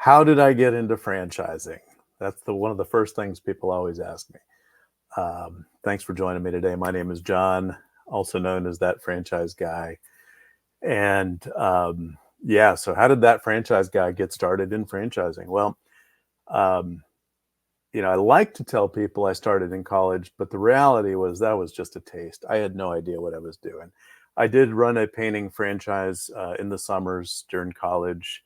How did I get into franchising? That's one of the first things people always ask me. Thanks for joining me today. My name is John, also known as That Franchise Guy. And yeah, so how did That Franchise Guy get started in franchising? Well, um, I like to tell people I started in college, but the reality was that was just a taste. I had no idea what I was doing. I did run a painting franchise in the summers during college.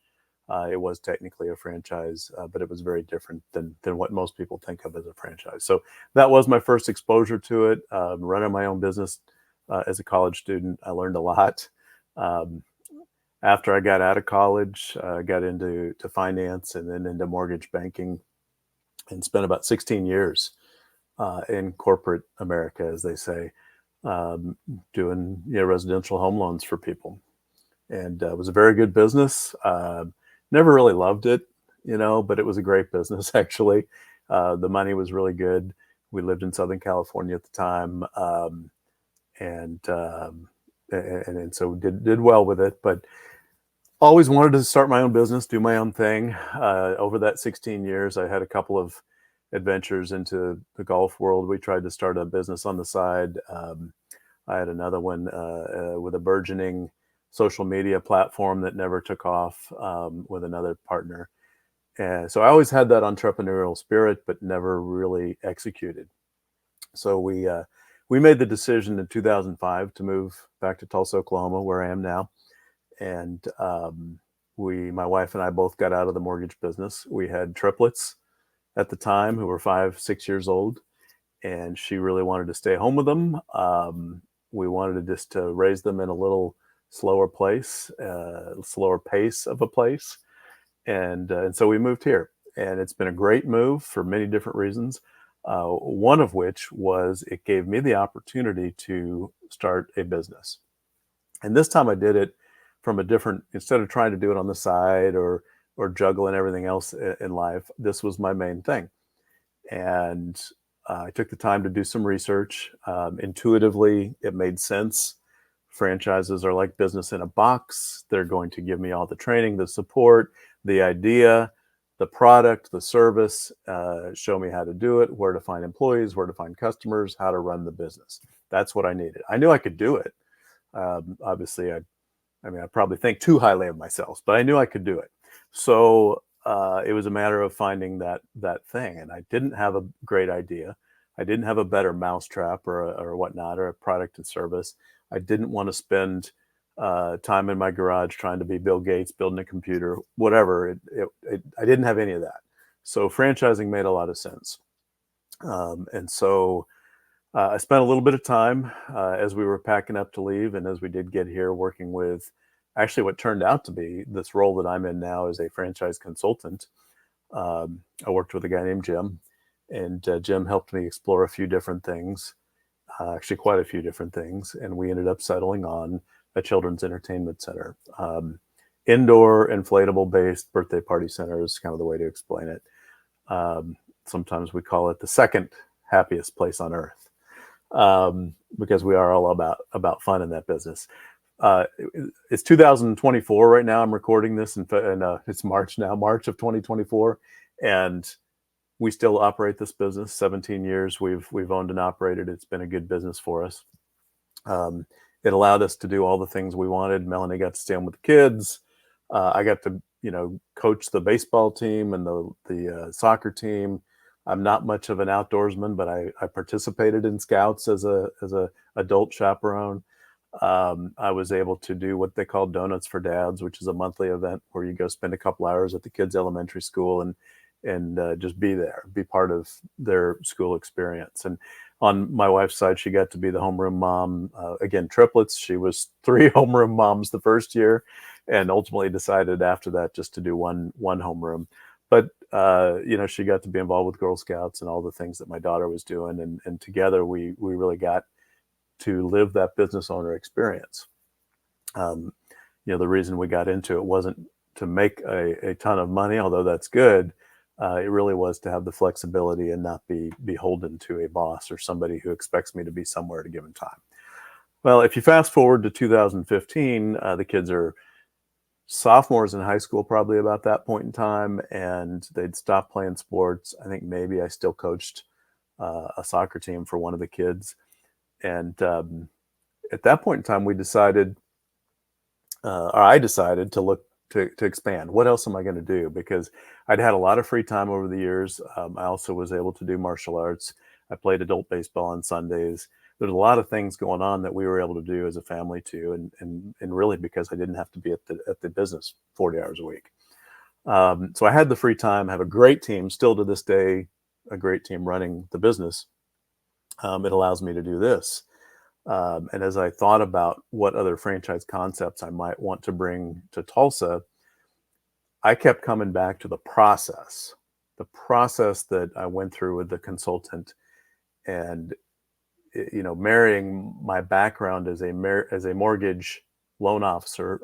It was technically a franchise, but it was very different than what most people think of as a franchise. So that was my first exposure to it. Running my own business as a college student, I learned a lot. Um, After I got out of college, I got into finance and then into mortgage banking and spent about 16 years in corporate America, as they say, um, doing residential home loans for people. And it was a very good business. Never really loved it, but it was a great business actually. The money was really good. We lived in Southern California at the time, and, um, and so did well with it. But always wanted to start my own business, do my own thing. Over that 16 years, I had a couple of adventures into the golf world. We tried to start a business on the side. I had another one with a burgeoning social media platform that never took off with another partner. And so I always had that entrepreneurial spirit, but never really executed. So we made the decision in 2005 to move back to Tulsa, Oklahoma, where I am now. And my wife and I both got out of the mortgage business. We had triplets at the time who were 5, 6 years old, and she really wanted to stay home with them. We wanted to just to raise them in a little slower slower pace of a place, and so we moved here. And it's been a great move for many different reasons. One of which was it gave me the opportunity to start a business, and this time I did it from a different. Instead of trying to do it on the side or juggling everything else in life, this was my main thing. And I took the time to do some research. Intuitively, it made sense. Franchises are like business in a box. They're going to give me all the training, the support, the idea, the product, the service, show me how to do it, where to find employees, where to find customers, how to run the business. That's what I needed. I knew I could do it. Obviously, I probably think too highly of myself, but I knew I could do it. So it was a matter of finding that thing, and I didn't have a great idea. I didn't have a better mousetrap or whatnot, or a product and service. I didn't want to spend time in my garage trying to be Bill Gates building a computer, whatever. I didn't have any of that. So franchising made a lot of sense, and so I spent a little bit of time as we were packing up to leave, and as we did get here, working with actually what turned out to be this role that I'm in now as a franchise consultant. I worked with a guy named Jim, and Jim helped me explore a few different things, actually quite a few different things, and we ended up settling on a children's entertainment center. Indoor inflatable based birthday party center is kind of the way to explain it. Sometimes we call it the second happiest place on earth, because we are all about fun in that business. It's 2024 right now. I'm recording this, and it's March now, March of 2024, and we still operate this business. 17 years we've owned and operated. It's been a good business for us. It allowed us to do all the things we wanted. Melanie got to stay home with the kids. I got to coach the baseball team and the soccer team. I'm not much of an outdoorsman, but I participated in scouts as a adult chaperone. I was able to do what they call Donuts for Dads, which is a monthly event where you go spend a couple hours at the kids' elementary school and just be there, be part of their school experience. And on my wife's side, she got to be the homeroom mom. Again, triplets. She was 3 homeroom moms the first year, and ultimately decided after that just to do one homeroom. But she got to be involved with Girl Scouts and all the things that my daughter was doing, and together we really got to live that business owner experience. The reason we got into it wasn't to make a ton of money, although that's good. It really was to have the flexibility and not be beholden to a boss or somebody who expects me to be somewhere at a given time. Well, if you fast forward to 2015, the kids are sophomores in high school, probably about that point in time, and they'd stopped playing sports. I think maybe I still coached a soccer team for one of the kids. And at that point in time, we decided, or I decided to look to expand. What else am I going to do? Because I'd had a lot of free time over the years. I also was able to do martial arts. I played adult baseball on Sundays. There's a lot of things going on that we were able to do as a family too, and really because I didn't have to be at the business 40 hours a week. So I had the free time. Have a great team still to this day, a great team running the business. It allows me to do this. And as I thought about what other franchise concepts I might want to bring to Tulsa, I kept coming back to the process that I went through with the consultant, and marrying my background as a mortgage loan officer,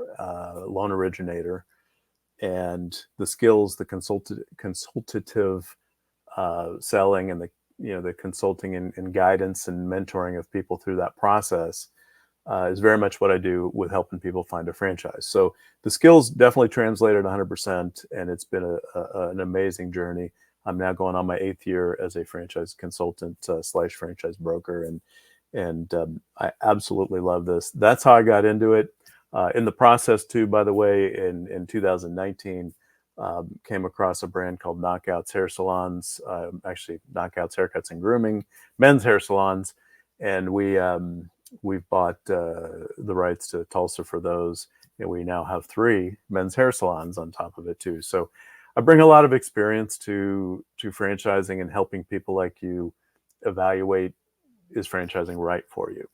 loan originator, and the skills, the consultative selling, and the consulting and guidance and mentoring of people through that process is very much what I do with helping people find a franchise. So the skills definitely translated 100%, and it's been an amazing journey. I'm now going on my 8th year as a franchise consultant / franchise broker, and I absolutely love this. That's how I got into it. In the process, too, by the way, in 2019. Came across a brand called Knockouts Hair Salons, actually Knockouts Haircuts and Grooming, men's hair salons, and we've bought the rights to Tulsa for those, and we now have 3 men's hair salons on top of it too. So I bring a lot of experience to franchising and helping people like you evaluate, is franchising right for you?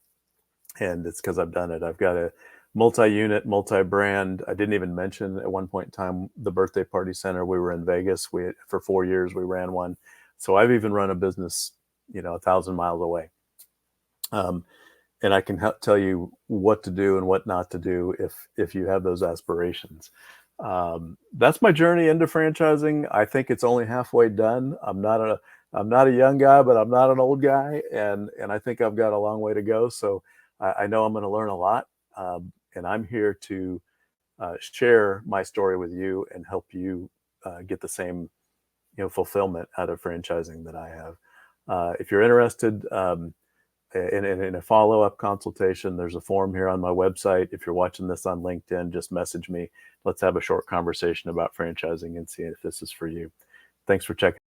And it's because I've done it. I've got a multi-unit, multi-brand. I didn't even mention at one point in time the birthday party center. We were in Vegas. For 4 years we ran one. So I've even run a business, 1,000 miles away. And I can tell you what to do and what not to do if you have those aspirations. That's my journey into franchising. I think it's only halfway done. I'm not a young guy, but I'm not an old guy, and I think I've got a long way to go. So I know I'm going to learn a lot, and I'm here to share my story with you and help you get the same fulfillment out of franchising that I have. If you're interested in a follow-up consultation, there's a form here on my website. If you're watching this on LinkedIn, just message me. Let's have a short conversation about franchising and see if this is for you. Thanks for checking.